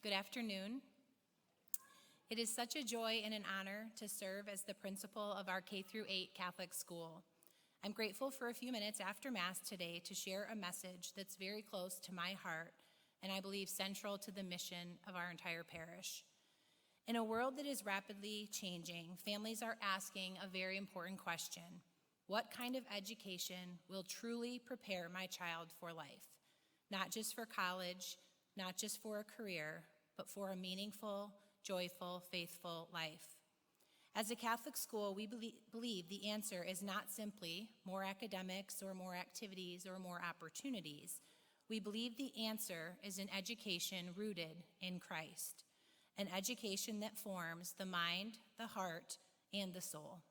Good afternoon. It is such a joy and an honor to serve as the principal of our K-8 Catholic school. I'm grateful for a few minutes after Mass today to share a message that's very close to my heart and I believe central to the mission of our entire parish. In a world that is rapidly changing, families are asking a very important question. What kind of education will truly prepare my child for life? Not just for college, not just for a career, but for a meaningful, joyful, faithful life. As a Catholic school, we believe the answer is not simply more academics or more activities or more opportunities. We believe the answer is an education rooted in Christ, an education that forms the mind, the heart, and the soul.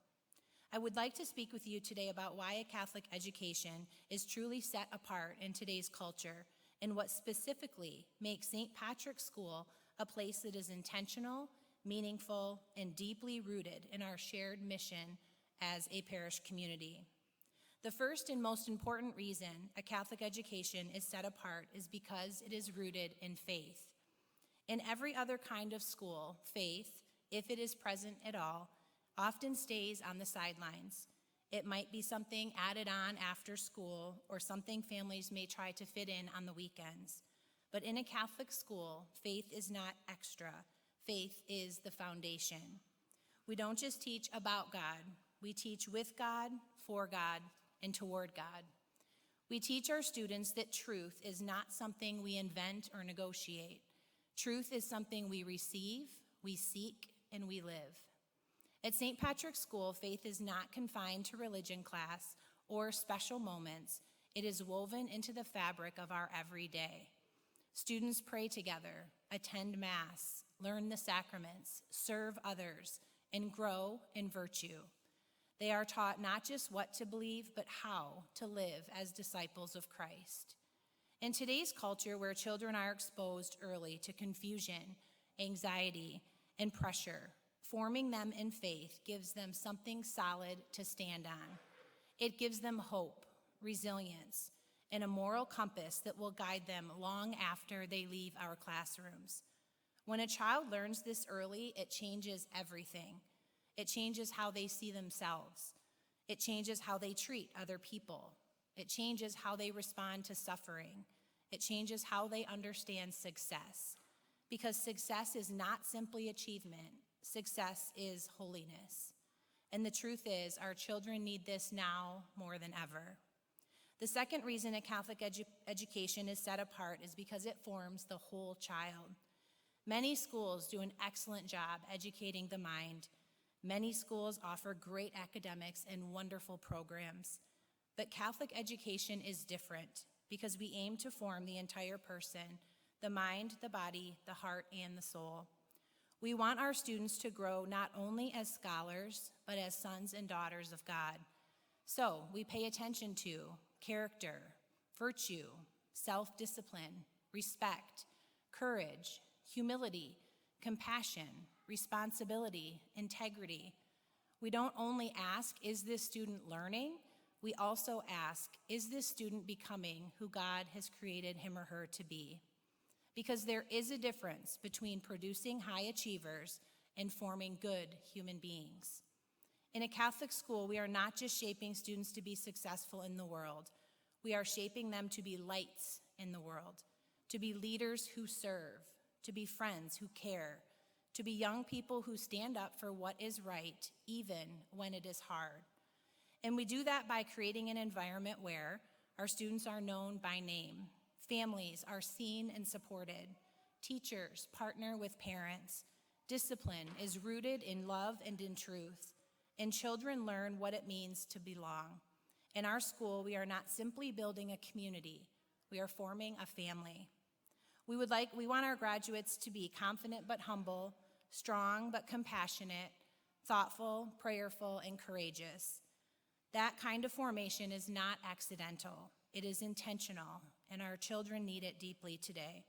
I would like to speak with you today about why a Catholic education is truly set apart in today's culture and what specifically makes St. Patrick's School a place that is intentional, meaningful, and deeply rooted in our shared mission as a parish community. The first and most important reason a Catholic education is set apart is because it is rooted in faith. In every other kind of school, faith, if it is present at all, often stays on the sidelines. It might be something added on after school or something families may try to fit in on the weekends. But in a Catholic school, faith is not extra. Faith is the foundation. We don't just teach about God. We teach with God, for God, and toward God. We teach our students that truth is not something we invent or negotiate. Truth is something we receive, we seek, and we live. At St. Patrick's School, faith is not confined to religion class or special moments. It is woven into the fabric of our everyday. Students pray together, attend Mass, learn the sacraments, serve others, and grow in virtue. They are taught not just what to believe, but how to live as disciples of Christ. In today's culture, where children are exposed early to confusion, anxiety, and pressure, forming them in faith gives them something solid to stand on. It gives them hope, resilience, and a moral compass that will guide them long after they leave our classrooms. When a child learns this early, it changes everything. It changes how they see themselves. It changes how they treat other people. It changes how they respond to suffering. It changes how they understand success. Because success is not simply achievement. Success is holiness. And the truth is, our children need this now more than ever. The second reason a Catholic education is set apart is because it forms the whole child. Many schools do an excellent job educating the mind. Many schools offer great academics and wonderful programs. But Catholic education is different because we aim to form the entire person, the mind, the body, the heart, and the soul. We want our students to grow not only as scholars, but as sons and daughters of God. So we pay attention to character, virtue, self-discipline, respect, courage, humility, compassion, responsibility, integrity. We don't only ask, is this student learning? We also ask, is this student becoming who God has created him or her to be? Because there is a difference between producing high achievers and forming good human beings. In a Catholic school, we are not just shaping students to be successful in the world. We are shaping them to be lights in the world, to be leaders who serve, to be friends who care, to be young people who stand up for what is right, even when it is hard. And we do that by creating an environment where our students are known by name, families are seen and supported, teachers partner with parents, discipline is rooted in love and in truth, and children learn what it means to belong. In our school, we are not simply building a community, we are forming a family. We want our graduates to be confident but humble, strong but compassionate, thoughtful, prayerful, and courageous. That kind of formation is not accidental. It is intentional, and our children need it deeply today.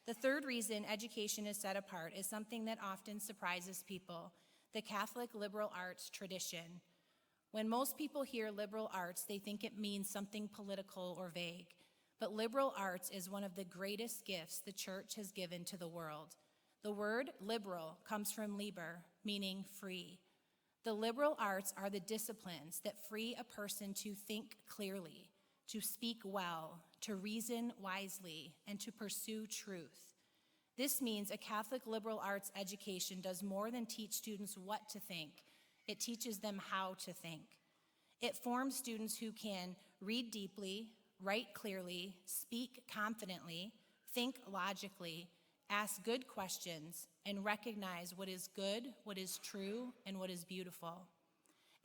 The third reason education is set apart is something that often surprises people, the Catholic liberal arts tradition. When most people hear liberal arts, they think it means something political or vague. But liberal arts is one of the greatest gifts the church has given to the world. The word liberal comes from liber, meaning free. The liberal arts are the disciplines that free a person to think clearly, to speak well, to reason wisely, and to pursue truth. This means a Catholic liberal arts education does more than teach students what to think. It teaches them how to think. It forms students who can read deeply, write clearly, speak confidently, think logically, ask good questions, and recognize what is good, what is true, and what is beautiful.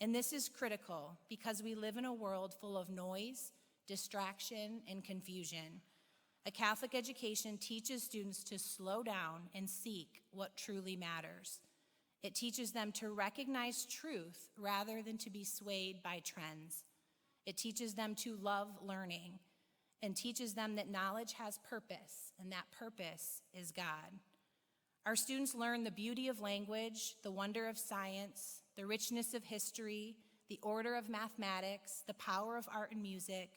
And this is critical because we live in a world full of noise, distraction, and confusion. A Catholic education teaches students to slow down and seek what truly matters. It teaches them to recognize truth rather than to be swayed by trends. It teaches them to love learning and teaches them that knowledge has purpose, and that purpose is God. Our students learn the beauty of language, the wonder of science, the richness of history, the order of mathematics, the power of art and music,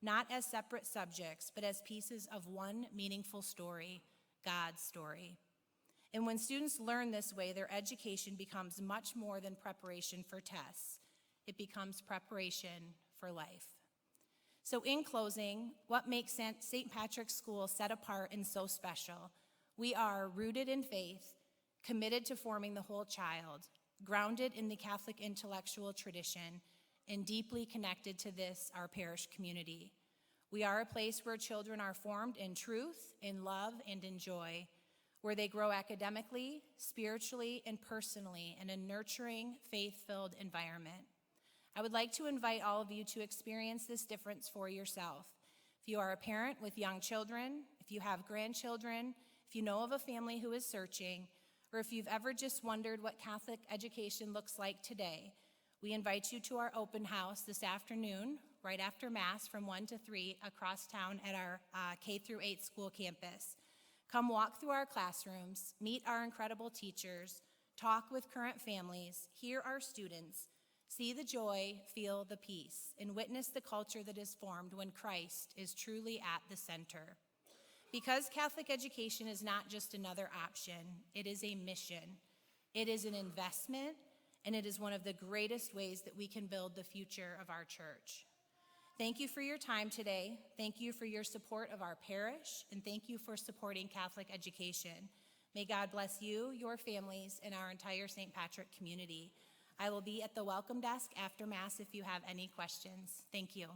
not as separate subjects, but as pieces of one meaningful story, God's story. And when students learn this way, their education becomes much more than preparation for tests. It becomes preparation for life. So in closing, what makes St. Patrick's School set apart and so special? We are rooted in faith, committed to forming the whole child, grounded in the Catholic intellectual tradition, and deeply connected to this, our parish community. We are a place where children are formed in truth, in love, and in joy, where they grow academically, spiritually, and personally in a nurturing, faith-filled environment. I would like to invite all of you to experience this difference for yourself. If you are a parent with young children, if you have grandchildren, if you know of a family who is searching, or if you've ever just wondered what Catholic education looks like today, we invite you to our open house this afternoon, right after Mass from 1 to 3 across town at our K-8 school campus. Come walk through our classrooms, meet our incredible teachers, talk with current families, hear our students, see the joy, feel the peace, and witness the culture that is formed when Christ is truly at the center. Because Catholic education is not just another option, it is a mission. It is an investment, and it is one of the greatest ways that we can build the future of our church. Thank you for your time today. Thank you for your support of our parish, and thank you for supporting Catholic education. May God bless you, your families, and our entire St. Patrick community. I will be at the welcome desk after Mass if you have any questions. Thank you.